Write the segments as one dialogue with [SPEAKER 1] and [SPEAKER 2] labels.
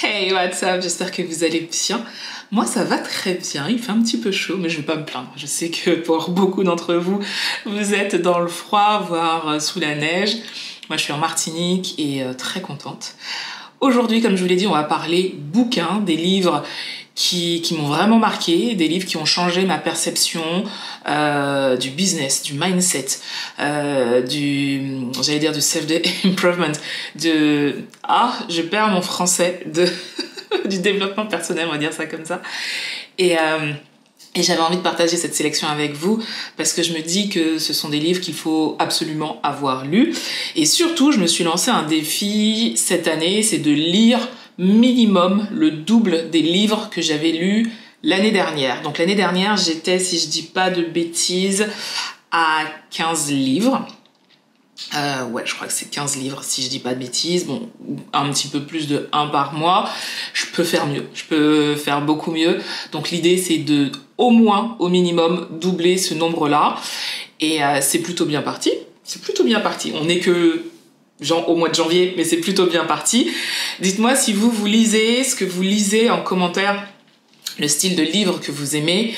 [SPEAKER 1] Hey, what's up? J'espère que vous allez bien. Moi, ça va très bien. Il fait un petit peu chaud, mais je vais pas me plaindre. Je sais que pour beaucoup d'entre vous, vous êtes dans le froid, voire sous la neige. Moi, je suis en Martinique et très contente. Aujourd'hui, comme je vous l'ai dit, on va parler bouquins, des livres qui m'ont vraiment marqué, des livres qui ont changé ma perception du business, du mindset, du self-improvement, je perds mon français, du développement personnel, on va dire ça comme ça. Et j'avais envie de partager cette sélection avec vous parce que je me dis que ce sont des livres qu'il faut absolument avoir lus. Et surtout, je me suis lancé un défi cette année, c'est de lire minimum le double des livres que j'avais lus l'année dernière. Donc l'année dernière, j'étais, si je dis pas de bêtises, à 15 livres. Je crois que c'est 15 livres si je dis pas de bêtises. Bon, un petit peu plus de 1 par mois. Je peux faire mieux. Je peux faire beaucoup mieux. Donc l'idée, c'est de, au moins, au minimum, doubler ce nombre-là. Et c'est plutôt bien parti. C'est plutôt bien parti. On n'est que au mois de janvier, mais c'est plutôt bien parti. Dites-moi si vous lisez, ce que vous lisez en commentaire, le style de livre que vous aimez.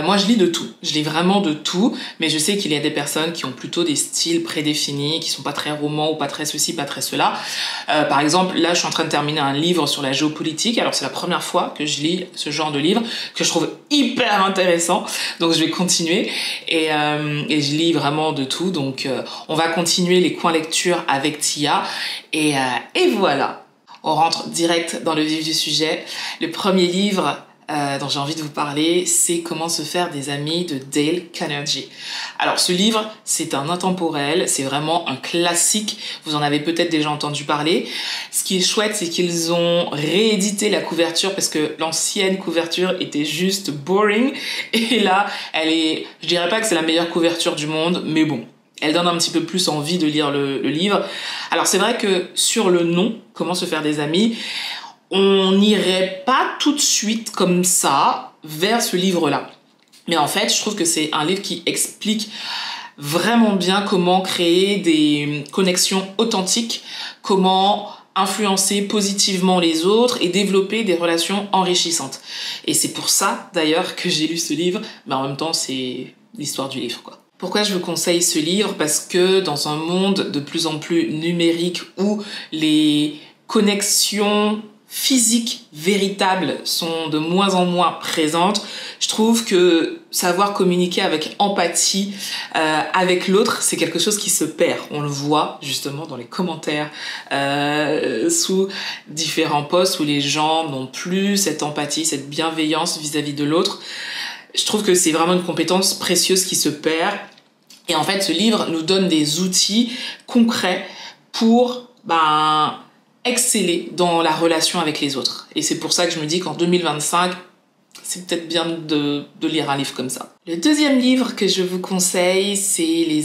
[SPEAKER 1] Moi, je lis de tout. Je lis vraiment de tout, mais je sais qu'il y a des personnes qui ont plutôt des styles prédéfinis, qui sont pas très romans ou pas très ceci, pas très cela. Par exemple, là, je suis en train de terminer un livre sur la géopolitique. Alors, c'est la première fois que je lis ce genre de livre que je trouve hyper intéressant. Donc, je vais continuer et je lis vraiment de tout. Donc, on va continuer les coins lecture avec Tia et voilà. On rentre direct dans le vif du sujet. Le premier livre dont j'ai envie de vous parler, c'est Comment se faire des amis de Dale Carnegie. Alors ce livre, c'est un intemporel, c'est vraiment un classique, vous en avez peut-être déjà entendu parler. Ce qui est chouette, c'est qu'ils ont réédité la couverture parce que l'ancienne couverture était juste boring et là, je dirais pas que c'est la meilleure couverture du monde, mais bon, elle donne un petit peu plus envie de lire le livre. Alors c'est vrai que sur le nom, Comment se faire des amis, on n'irait pas tout de suite comme ça vers ce livre-là. Mais en fait, je trouve que c'est un livre qui explique vraiment bien comment créer des connexions authentiques, comment influencer positivement les autres et développer des relations enrichissantes. Et c'est pour ça, d'ailleurs, que j'ai lu ce livre, mais en même temps, c'est l'histoire du livre, quoi. Pourquoi je vous conseille ce livre? Parce que dans un monde de plus en plus numérique où les connexions physiques véritables sont de moins en moins présentes, je trouve que savoir communiquer avec empathie avec l'autre, c'est quelque chose qui se perd. On le voit justement dans les commentaires sous différents posts où les gens n'ont plus cette empathie, cette bienveillance vis-à-vis de l'autre. Je trouve que c'est vraiment une compétence précieuse qui se perd. Et en fait, ce livre nous donne des outils concrets pour exceller dans la relation avec les autres. Et c'est pour ça que je me dis qu'en 2025, c'est peut-être bien de lire un livre comme ça. Le deuxième livre que je vous conseille, c'est les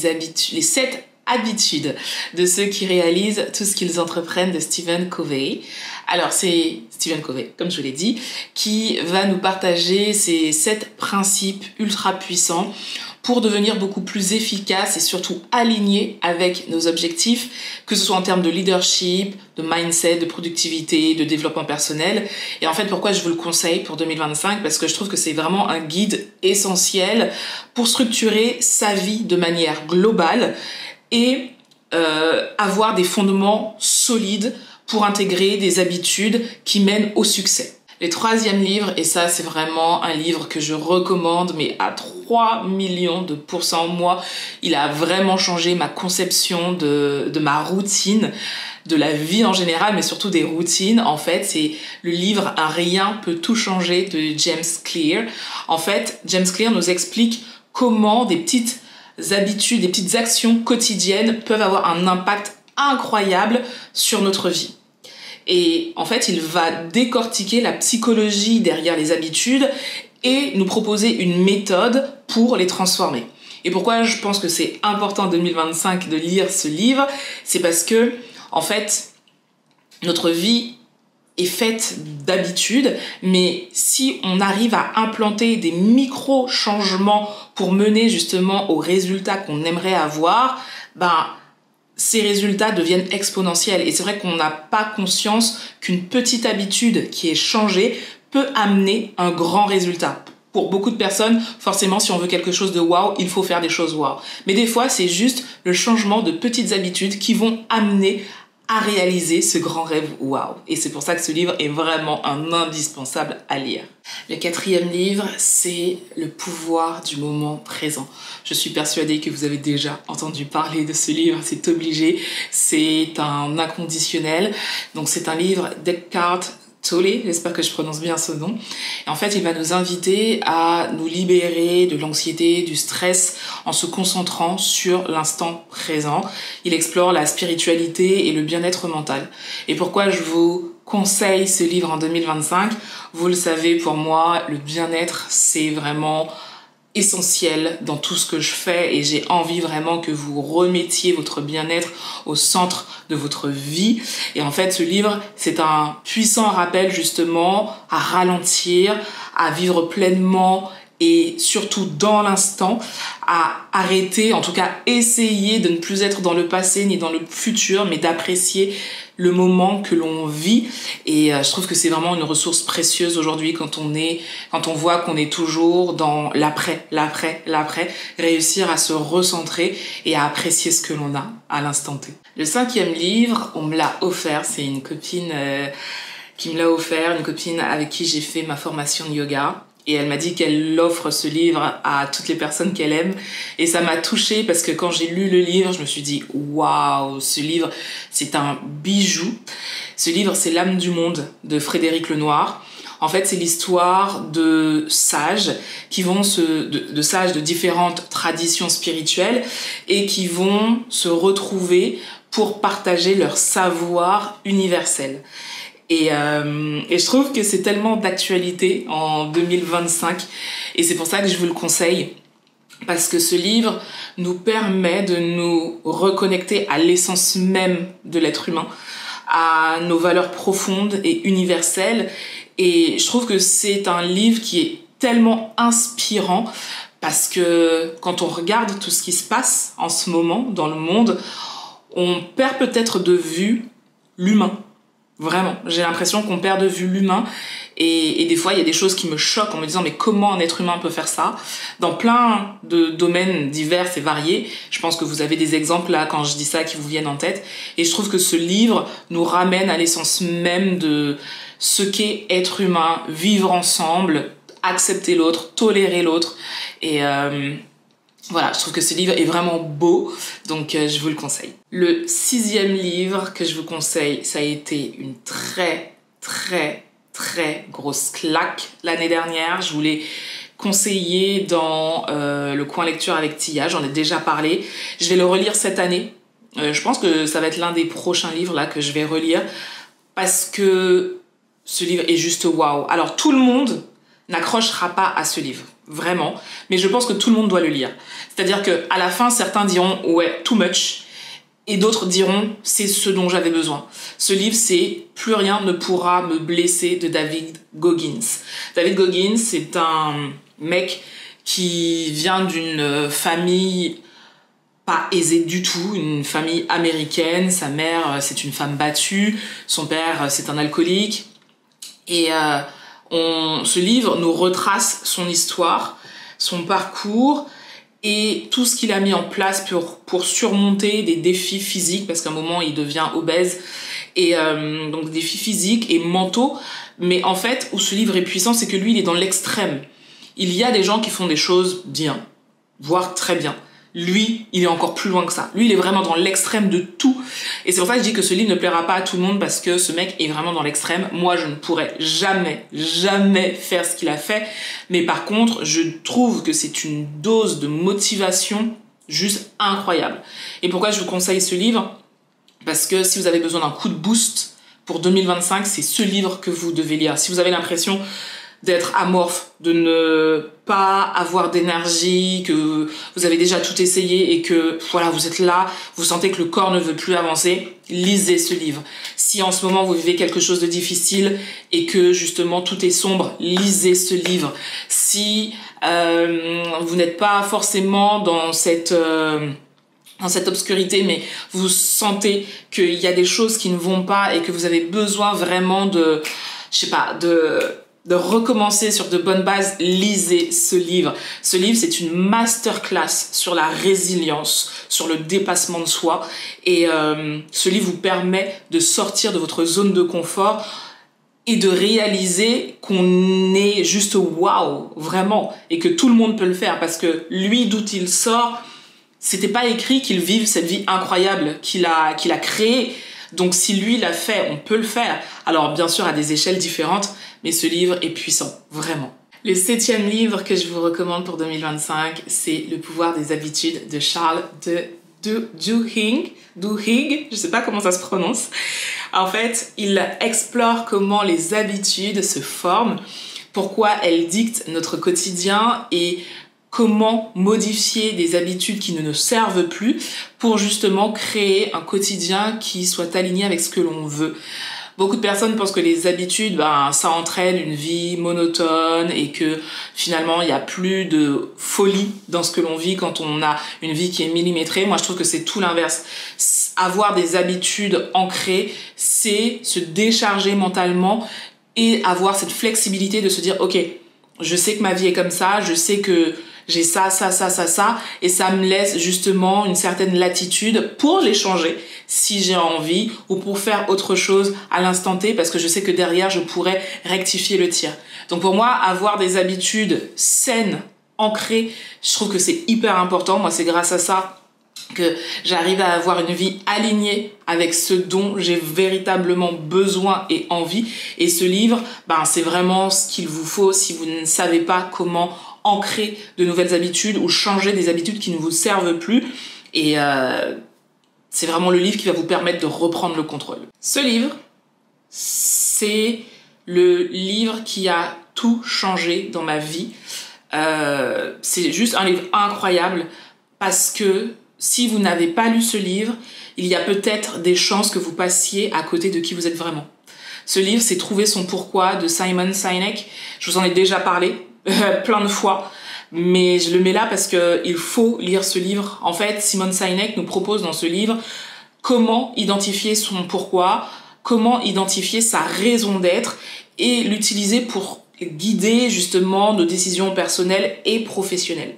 [SPEAKER 1] 7 habitudes de ceux qui réalisent tout ce qu'ils entreprennent de Stephen Covey. Alors c'est Stephen Covey, comme je vous l'ai dit, qui va nous partager ces 7 principes ultra puissants pour devenir beaucoup plus efficace et surtout aligné avec nos objectifs, que ce soit en termes de leadership, de mindset, de productivité, de développement personnel. Et en fait, pourquoi je vous le conseille pour 2025? Parce que je trouve que c'est vraiment un guide essentiel pour structurer sa vie de manière globale et avoir des fondements solides pour intégrer des habitudes qui mènent au succès. Le troisième livre, et ça c'est vraiment un livre que je recommande, mais à 3 millions de %, moi, il a vraiment changé ma conception de ma routine, de la vie en général, mais surtout des routines. En fait, c'est le livre Un rien peut tout changer de James Clear. En fait, James Clear nous explique comment des petites habitudes, des petites actions quotidiennes peuvent avoir un impact incroyable sur notre vie. Et en fait, il va décortiquer la psychologie derrière les habitudes et nous proposer une méthode pour les transformer. Et pourquoi je pense que c'est important en 2025 de lire ce livre, c'est parce que, en fait, notre vie est faite d'habitudes, mais si on arrive à implanter des micro-changements pour mener justement aux résultats qu'on aimerait avoir, ces résultats deviennent exponentiels. Et c'est vrai qu'on n'a pas conscience qu'une petite habitude qui est changée peut amener un grand résultat. Pour beaucoup de personnes, forcément, si on veut quelque chose de waouh, il faut faire des choses waouh. Mais des fois, c'est juste le changement de petites habitudes qui vont amener à réaliser ce grand rêve waouh. Et c'est pour ça que ce livre est vraiment un indispensable à lire. Le 4e livre, c'est Le pouvoir du moment présent. Je suis persuadée que vous avez déjà entendu parler de ce livre, c'est obligé. C'est un inconditionnel. Donc c'est un livre d'Eckhart Tolle, j'espère que je prononce bien ce nom. Et en fait, il va nous inviter à nous libérer de l'anxiété, du stress, en se concentrant sur l'instant présent. Il explore la spiritualité et le bien-être mental. Et pourquoi je vous conseille ce livre en 2025 ? Vous le savez, pour moi, le bien-être, c'est vraiment essentiel dans tout ce que je fais et j'ai envie vraiment que vous remettiez votre bien-être au centre de votre vie. Et en fait, ce livre, c'est un puissant rappel justement à ralentir, à vivre pleinement et surtout dans l'instant, à arrêter, en tout cas essayer de ne plus être dans le passé ni dans le futur, mais d'apprécier le moment que l'on vit. Et je trouve que c'est vraiment une ressource précieuse aujourd'hui quand on voit qu'on est toujours dans l'après, réussir à se recentrer et à apprécier ce que l'on a à l'instant T. Le 5e livre, on me l'a offert, c'est une copine qui me l'a offert, une copine avec qui j'ai fait ma formation de yoga. Et elle m'a dit qu'elle offre ce livre à toutes les personnes qu'elle aime. Et ça m'a touchée parce que quand j'ai lu le livre, je me suis dit « Waouh, ce livre, c'est un bijou ». Ce livre, c'est L'âme du monde de Frédéric Lenoir. En fait, c'est l'histoire de sages qui vont de sages de différentes traditions spirituelles et qui vont se retrouver pour partager leur savoir universel. Et je trouve que c'est tellement d'actualité en 2025 et c'est pour ça que je vous le conseille parce que ce livre nous permet de nous reconnecter à l'essence même de l'être humain, à nos valeurs profondes et universelles. Et je trouve que c'est un livre qui est tellement inspirant parce que quand on regarde tout ce qui se passe en ce moment dans le monde, on perd peut-être de vue l'humain. Vraiment, j'ai l'impression qu'on perd de vue l'humain et des fois il y a des choses qui me choquent en me disant mais comment un être humain peut faire ça dans plein de domaines divers et variés. Je pense que vous avez des exemples là quand je dis ça qui vous viennent en tête et je trouve que ce livre nous ramène à l'essence même de ce qu'est être humain, vivre ensemble, accepter l'autre, tolérer l'autre et voilà, je trouve que ce livre est vraiment beau, donc je vous le conseille. Le 6e livre que je vous conseille, ça a été une très grosse claque l'année dernière. Je vous l'ai conseillé dans le coin lecture avec Tia, j'en ai déjà parlé. Je vais le relire cette année. Je pense que ça va être l'un des prochains livres là que je vais relire parce que ce livre est juste waouh. Alors tout le monde n'accrochera pas à ce livre, vraiment, mais je pense que tout le monde doit le lire. C'est-à-dire qu'à la fin, certains diront « ouais, too much », et d'autres diront « c'est ce dont j'avais besoin ». Ce livre, c'est « Plus rien ne pourra me blesser » de David Goggins. David Goggins, c'est un mec qui vient d'une famille pas aisée du tout, une famille américaine. Sa mère, c'est une femme battue, son père, c'est un alcoolique, et ce livre nous retrace son histoire, son parcours et tout ce qu'il a mis en place pour surmonter des défis physiques parce qu'à un moment il devient obèse et donc des défis physiques et mentaux. Mais en fait, où ce livre est puissant, c'est que lui, il est dans l'extrême. Il y a des gens qui font des choses bien, voire très bien. Lui, il est encore plus loin que ça. Lui, il est vraiment dans l'extrême de tout. Et c'est pour ça que je dis que ce livre ne plaira pas à tout le monde parce que ce mec est vraiment dans l'extrême. Moi, je ne pourrais jamais faire ce qu'il a fait. Mais par contre, je trouve que c'est une dose de motivation juste incroyable. Et pourquoi je vous conseille ce livre ? Parce que si vous avez besoin d'un coup de boost pour 2025, c'est ce livre que vous devez lire. Si vous avez l'impression d'être amorphe, de ne pas avoir d'énergie, que vous avez déjà tout essayé et que voilà, vous êtes là, vous sentez que le corps ne veut plus avancer, lisez ce livre. Si en ce moment vous vivez quelque chose de difficile et que justement tout est sombre, lisez ce livre. Si vous n'êtes pas forcément dans cette dans cette obscurité, mais vous sentez qu'il y a des choses qui ne vont pas et que vous avez besoin vraiment de, je sais pas, de recommencer sur de bonnes bases, lisez ce livre. Ce livre, c'est une masterclass sur la résilience, sur le dépassement de soi. Et ce livre vous permet de sortir de votre zone de confort et de réaliser qu'on est juste waouh, vraiment, et que tout le monde peut le faire, parce que lui, d'où il sort, c'était pas écrit qu'il vive cette vie incroyable qu'il a créée. Donc si lui l'a fait, on peut le faire. Alors bien sûr à des échelles différentes, mais ce livre est puissant, vraiment. Le 7e livre que je vous recommande pour 2025, c'est Le pouvoir des habitudes de Charles Duhigg, je sais pas comment ça se prononce. En fait, il explore comment les habitudes se forment, pourquoi elles dictent notre quotidien et comment modifier des habitudes qui ne nous servent plus pour justement créer un quotidien qui soit aligné avec ce que l'on veut. Beaucoup de personnes pensent que les habitudes, ça entraîne une vie monotone et que finalement, il n'y a plus de folie dans ce que l'on vit quand on a une vie qui est millimétrée. Moi, je trouve que c'est tout l'inverse. Avoir des habitudes ancrées, c'est se décharger mentalement et avoir cette flexibilité de se dire, ok, je sais que ma vie est comme ça, je sais que j'ai ça, et ça me laisse justement une certaine latitude pour les changer si j'ai envie ou pour faire autre chose à l'instant T parce que je sais que derrière je pourrais rectifier le tir. Donc pour moi, avoir des habitudes saines, ancrées, je trouve que c'est hyper important. Moi, c'est grâce à ça que j'arrive à avoir une vie alignée avec ce dont j'ai véritablement besoin et envie. Et ce livre, c'est vraiment ce qu'il vous faut si vous ne savez pas comment ancrer de nouvelles habitudes ou changer des habitudes qui ne vous servent plus. Et c'est vraiment le livre qui va vous permettre de reprendre le contrôle. Ce livre, c'est le livre qui a tout changé dans ma vie. C'est juste un livre incroyable parce que si vous n'avez pas lu ce livre, il y a peut-être des chances que vous passiez à côté de qui vous êtes vraiment. Ce livre, c'est Trouver son pourquoi de Simon Sinek. Je vous en ai déjà parlé plein de fois, mais je le mets là parce que il faut lire ce livre. En fait, Simon Sinek nous propose dans ce livre comment identifier son pourquoi, comment identifier sa raison d'être et l'utiliser pour guider justement nos décisions personnelles et professionnelles.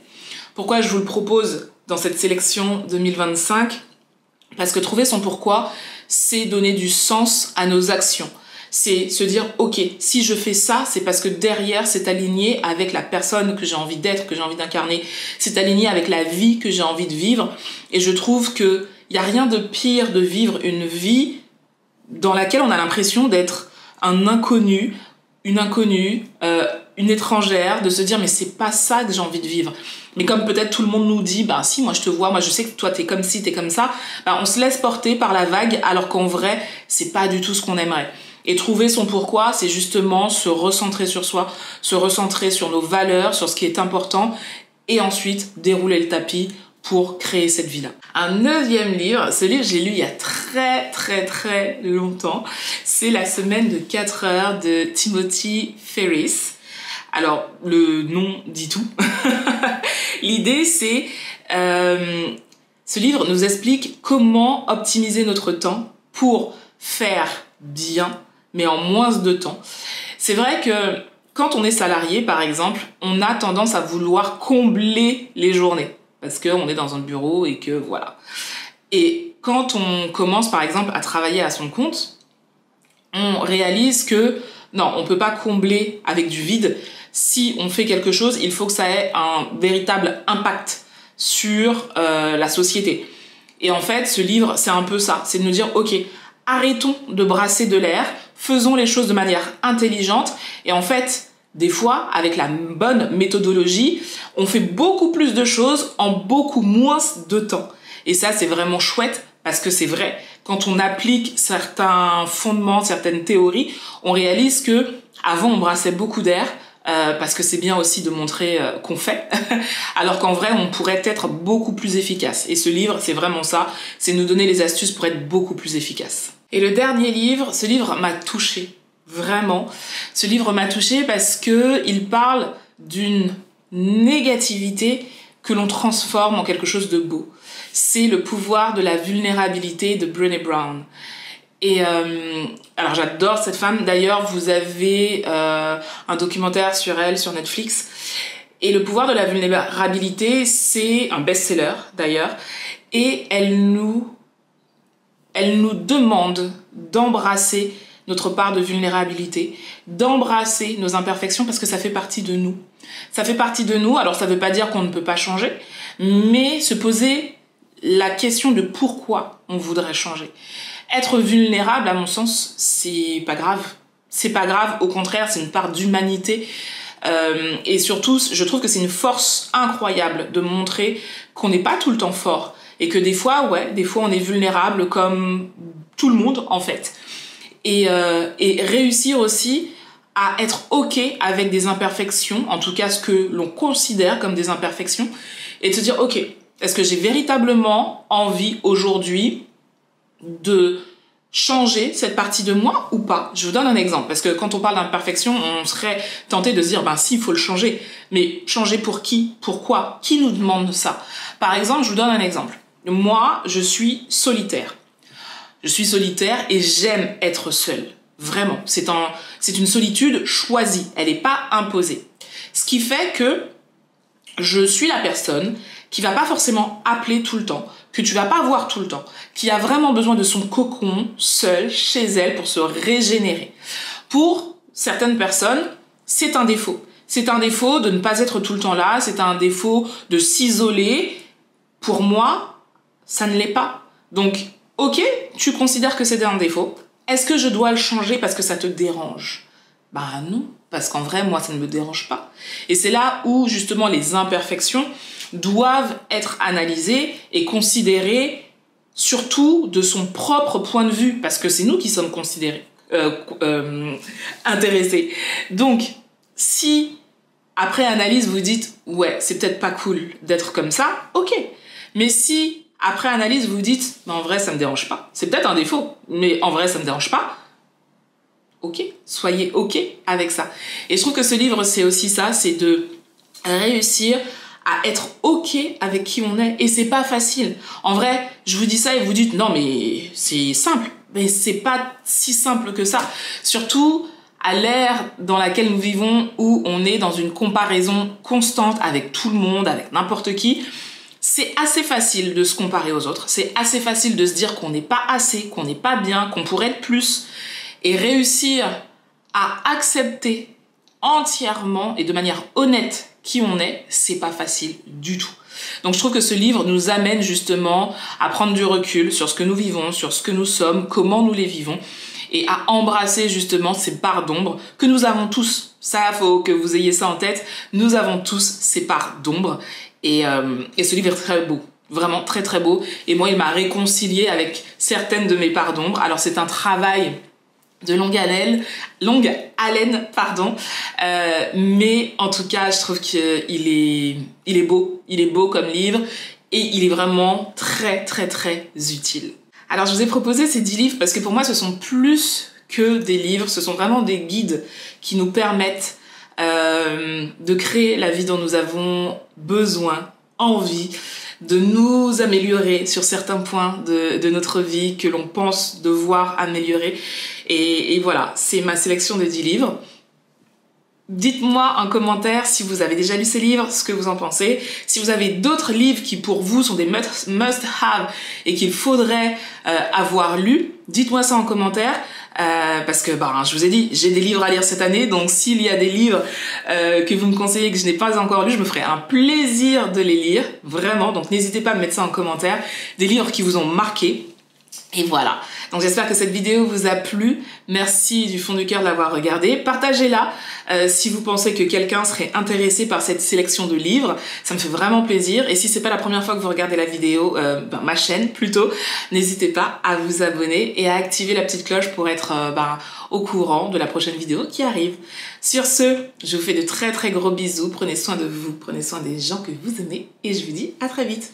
[SPEAKER 1] Pourquoi je vous le propose dans cette sélection 2025 ? Parce que trouver son pourquoi, c'est donner du sens à nos actions. C'est se dire, ok, si je fais ça, c'est parce que derrière, c'est aligné avec la personne que j'ai envie d'être, que j'ai envie d'incarner. C'est aligné avec la vie que j'ai envie de vivre. Et je trouve qu'il n'y a rien de pire de vivre une vie dans laquelle on a l'impression d'être un inconnu, une inconnue, une étrangère, de se dire, mais c'est pas ça que j'ai envie de vivre. Mais comme peut-être tout le monde nous dit, si, moi je te vois, moi je sais que toi t'es comme ci, t'es comme ça, on se laisse porter par la vague, alors qu'en vrai, c'est pas du tout ce qu'on aimerait. Et trouver son pourquoi, c'est justement se recentrer sur soi, se recentrer sur nos valeurs, sur ce qui est important, et ensuite dérouler le tapis pour créer cette vie-là. Un 9e livre, ce livre j'ai lu il y a très longtemps, c'est La semaine de 4 heures de Timothy Ferriss. Alors, le nom dit tout. L'idée, c'est... ce livre nous explique comment optimiser notre temps pour faire bien, mais en moins de temps. C'est vrai que quand on est salarié, par exemple, on a tendance à vouloir combler les journées parce qu'on est dans un bureau et que voilà. Et quand on commence, par exemple, à travailler à son compte, on réalise que non, on peut pas combler avec du vide. Si on fait quelque chose, il faut que ça ait un véritable impact sur la société. Et en fait, ce livre, c'est un peu ça. C'est de nous dire, ok, arrêtons de brasser de l'air, faisons les choses de manière intelligente. Et en fait, des fois, avec la bonne méthodologie, on fait beaucoup plus de choses en beaucoup moins de temps. Et ça, c'est vraiment chouette parce que c'est vrai. Quand on applique certains fondements, certaines théories, on réalise que avant, on brassait beaucoup d'air. Parce que c'est bien aussi de montrer qu'on fait, alors qu'en vrai on pourrait être beaucoup plus efficace. Et ce livre, c'est vraiment ça, c'est nous donner les astuces pour être beaucoup plus efficace. Et le dernier livre, ce livre m'a touchée, vraiment. Ce livre m'a touchée parce que il parle d'une négativité que l'on transforme en quelque chose de beau. C'est le pouvoir de la vulnérabilité de Brené Brown. Et alors j'adore cette femme. D'ailleurs, vous avez un documentaire sur elle sur Netflix. Et le pouvoir de la vulnérabilité, c'est un best-seller d'ailleurs. Et elle nous demande d'embrasser notre part de vulnérabilité, d'embrasser nos imperfections parce que ça fait partie de nous. Ça fait partie de nous, alors ça ne veut pas dire qu'on ne peut pas changer, mais se poser la question de pourquoi on voudrait changer. Être vulnérable, à mon sens, c'est pas grave. C'est pas grave, au contraire, c'est une part d'humanité. Et surtout, je trouve que c'est une force incroyable de montrer qu'on n'est pas tout le temps fort. Et que des fois, on est vulnérable comme tout le monde, en fait. Et réussir aussi à être OK avec des imperfections, en tout cas ce que l'on considère comme des imperfections, et de se dire, OK, est-ce que j'ai véritablement envie aujourd'hui de changer cette partie de moi ou pas? Je vous donne un exemple, parce que quand on parle d'imperfection, on serait tenté de se dire, si, il faut le changer. Mais changer pour qui? Pourquoi? Qui nous demande ça? Par exemple, je vous donne un exemple. Moi, je suis solitaire. Je suis solitaire et j'aime être seule. Vraiment. C'est une solitude choisie. Elle n'est pas imposée. Ce qui fait que je suis la personne qui va pas forcément appeler tout le temps, que tu vas pas voir tout le temps, qui a vraiment besoin de son cocon seule, chez elle, pour se régénérer. Pour certaines personnes, c'est un défaut. C'est un défaut de ne pas être tout le temps là, c'est un défaut de s'isoler. Pour moi, ça ne l'est pas. Donc, OK, tu considères que c'est un défaut. Est-ce que je dois le changer parce que ça te dérange? Non, parce qu'en vrai, moi, ça ne me dérange pas. Et c'est là où, justement, les imperfections doivent être analysées et considérées surtout de son propre point de vue, parce que c'est nous qui sommes intéressés. Donc, si, après analyse, vous dites « Ouais, c'est peut-être pas cool d'être comme ça », OK. Mais si, après analyse, vous dites « En vrai, ça me dérange pas », c'est peut-être un défaut, mais en vrai, ça me dérange pas, OK, soyez OK avec ça. Et je trouve que ce livre, c'est aussi ça, c'est de réussir à être OK avec qui on est. Et c'est pas facile. En vrai, je vous dis ça et vous dites, non, mais c'est simple. Mais c'est pas si simple que ça. Surtout à l'ère dans laquelle nous vivons, où on est dans une comparaison constante avec tout le monde, avec n'importe qui. C'est assez facile de se comparer aux autres. C'est assez facile de se dire qu'on n'est pas assez, qu'on n'est pas bien, qu'on pourrait être plus. Et réussir à accepter entièrement et de manière honnête qui on est, c'est pas facile du tout. Donc je trouve que ce livre nous amène justement à prendre du recul sur ce que nous vivons, sur ce que nous sommes, comment nous les vivons, et à embrasser justement ces parts d'ombre que nous avons tous. Ça, faut que vous ayez ça en tête. Nous avons tous ces parts d'ombre. Et ce livre est très beau. Vraiment très très beau. Et moi, il m'a réconcilié avec certaines de mes parts d'ombre. Alors c'est un travail de longue haleine, mais en tout cas, je trouve qu'il est beau comme livre et il est vraiment très très très utile. Alors je vous ai proposé ces 10 livres parce que pour moi, ce sont plus que des livres, ce sont vraiment des guides qui nous permettent de créer la vie dont nous avons besoin, envie, de nous améliorer sur certains points de notre vie que l'on pense devoir améliorer. Et voilà, c'est ma sélection de 10 livres. Dites-moi en commentaire si vous avez déjà lu ces livres, ce que vous en pensez. Si vous avez d'autres livres qui pour vous sont des must-have et qu'il faudrait avoir lu, dites-moi ça en commentaire. Parce que je vous ai dit, j'ai des livres à lire cette année, donc s'il y a des livres que vous me conseillez que je n'ai pas encore lus, je me ferai un plaisir de les lire, vraiment. Donc n'hésitez pas à me mettre ça en commentaire, des livres qui vous ont marqué. Et voilà, donc j'espère que cette vidéo vous a plu. Merci du fond du cœur de l'avoir regardée. Partagez-la si vous pensez que quelqu'un serait intéressé par cette sélection de livres. Ça me fait vraiment plaisir. Et si c'est pas la première fois que vous regardez la vidéo, ma chaîne plutôt, n'hésitez pas à vous abonner et à activer la petite cloche pour être au courant de la prochaine vidéo qui arrive. Sur ce, je vous fais de très très gros bisous. Prenez soin de vous, prenez soin des gens que vous aimez et je vous dis à très vite.